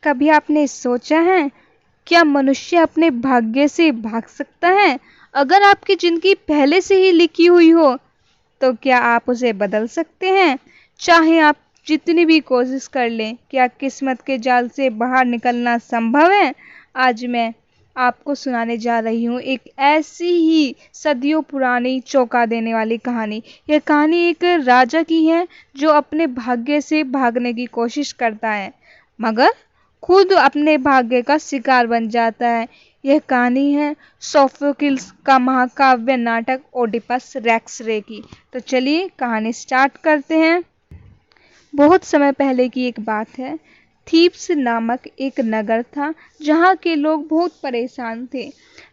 कभी आपने सोचा है, क्या मनुष्य अपने भाग्य से भाग सकता है? अगर आपकी ज़िंदगी पहले से ही लिखी हुई हो, तो क्या आप उसे बदल सकते हैं? चाहे आप जितनी भी कोशिश कर लें, क्या किस्मत के जाल से बाहर निकलना संभव है? आज मैं आपको सुनाने जा रही हूँ एक ऐसी ही सदियों पुरानी चौंका देने वाली कहानी। यह कहानी एक राजा की है जो अपने भाग्य से भागने की कोशिश करता है, मगर खुद अपने भाग्य का शिकार बन जाता है। यह कहानी है सोफोक्लिस का महाकाव्य नाटक ओडिपस रेक्स रे की। तो चलिए कहानी स्टार्ट करते हैं। बहुत समय पहले की एक बात है। थीब्स नामक एक नगर था जहाँ के लोग बहुत परेशान थे।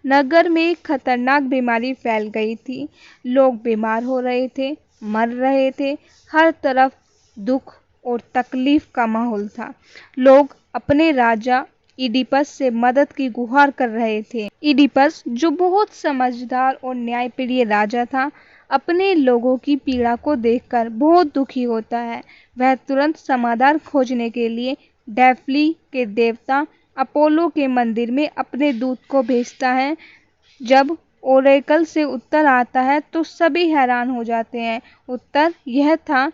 नगर में एक खतरनाक बीमारी फैल गई थी। लोग बीमार हो रहे थे, मर रहे थे। हर तरफ दुख और तकलीफ का माहौल था। लोग अपने राजा इडिपस से मदद की गुहार कर रहे थे। इडिपस, जो बहुत समझदार और न्यायप्रिय राजा था, अपने लोगों की पीड़ा को देखकर बहुत दुखी होता है। वह तुरंत समाधान खोजने के लिए डेफली के देवता अपोलो के मंदिर में अपने दूत को भेजता है। जब ओरेकल से उत्तर आता है तो सभी हैरान हो जाते हैं। उत्तर यह था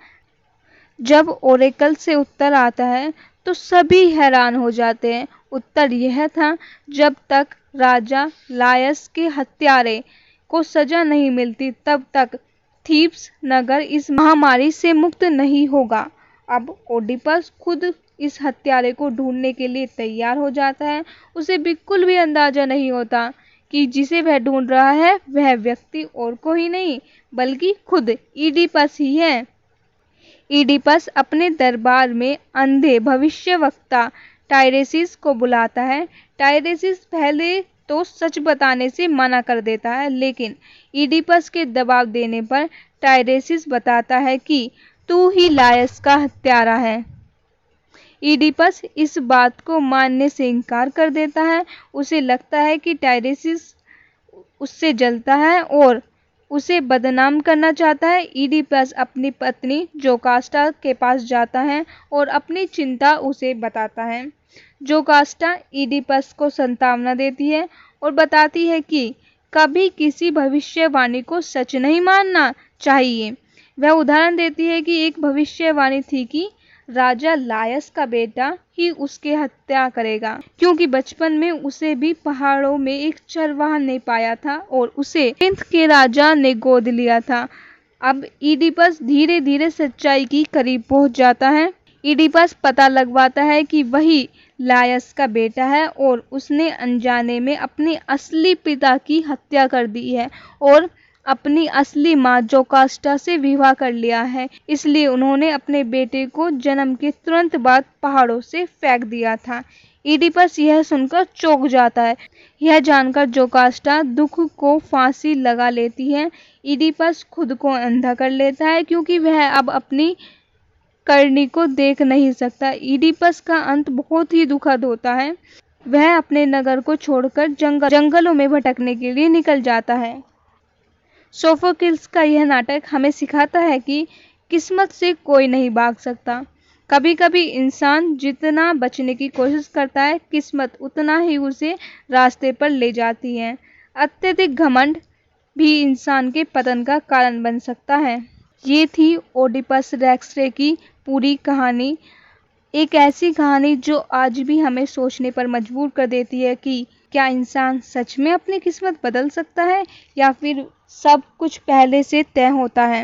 जब ओरेकल से उत्तर आता है तो सभी हैरान हो जाते हैं। उत्तर यह था, जब तक राजा लायस के हत्यारे को सजा नहीं मिलती तब तक थीब्स नगर इस महामारी से मुक्त नहीं होगा। अब ओडिपस खुद इस हत्यारे को ढूंढने के लिए तैयार हो जाता है। उसे बिल्कुल भी अंदाजा नहीं होता कि जिसे वह ढूंढ रहा है वह व्यक्ति और कोई नहीं बल्कि खुद इडिपस ही है। इडिपस अपने दरबार में अंधे भविष्यवक्ता टायरेसिस को बुलाता है। टायरेसिस पहले तो सच बताने से मना कर देता है, लेकिन इडिपस के दबाव देने पर टायरेसिस बताता है कि तू ही लायस का हत्यारा है। इडिपस इस बात को मानने से इनकार कर देता है। उसे लगता है कि टायरेसिस उससे जलता है और उसे बदनाम करना चाहता है। इडिपस अपनी पत्नी जोकास्टा के पास जाता है और अपनी चिंता उसे बताता है। जोकास्टा इडिपस को सांत्वना देती है और बताती है कि कभी किसी भविष्यवाणी को सच नहीं मानना चाहिए। वह उदाहरण देती है कि एक भविष्यवाणी थी कि राजा लायस का बेटा ही उसकी हत्या करेगा, क्योंकि बचपन में उसे भी पहाड़ों में एक चरवाहा ने पाया था और उसे सिंथ के राजा ने गोद लिया था। अब इडिपस धीरे धीरे सच्चाई की करीब पहुंच जाता है। इडिपस पता लगवाता है कि वही लायस का बेटा है और उसने अनजाने में अपने असली पिता की हत्या कर दी है और अपनी असली माँ जोकास्टा से विवाह कर लिया है। इसलिए उन्होंने अपने बेटे को जन्म के तुरंत बाद पहाड़ों से फेंक दिया था। इडिपस यह सुनकर चौंक जाता है। यह जानकर जोकास्टा दुख को फांसी लगा लेती है। इडिपस खुद को अंधा कर लेता है क्योंकि वह अब अपनी करनी को देख नहीं सकता। इडिपस का अंत बहुत ही दुखद होता है। वह अपने नगर को छोड़कर जंगलों में भटकने के लिए निकल जाता है। सोफोक्लिस का यह नाटक हमें सिखाता है कि किस्मत से कोई नहीं भाग सकता। कभी कभी इंसान जितना बचने की कोशिश करता है, किस्मत उतना ही उसे रास्ते पर ले जाती है। अत्यधिक घमंड भी इंसान के पतन का कारण बन सकता है। ये थी ओडिपस रेक्स रे की पूरी कहानी। एक ऐसी कहानी जो आज भी हमें सोचने पर मजबूर कर देती है कि क्या इंसान सच में अपनी किस्मत बदल सकता है या फिर सब कुछ पहले से तय होता है।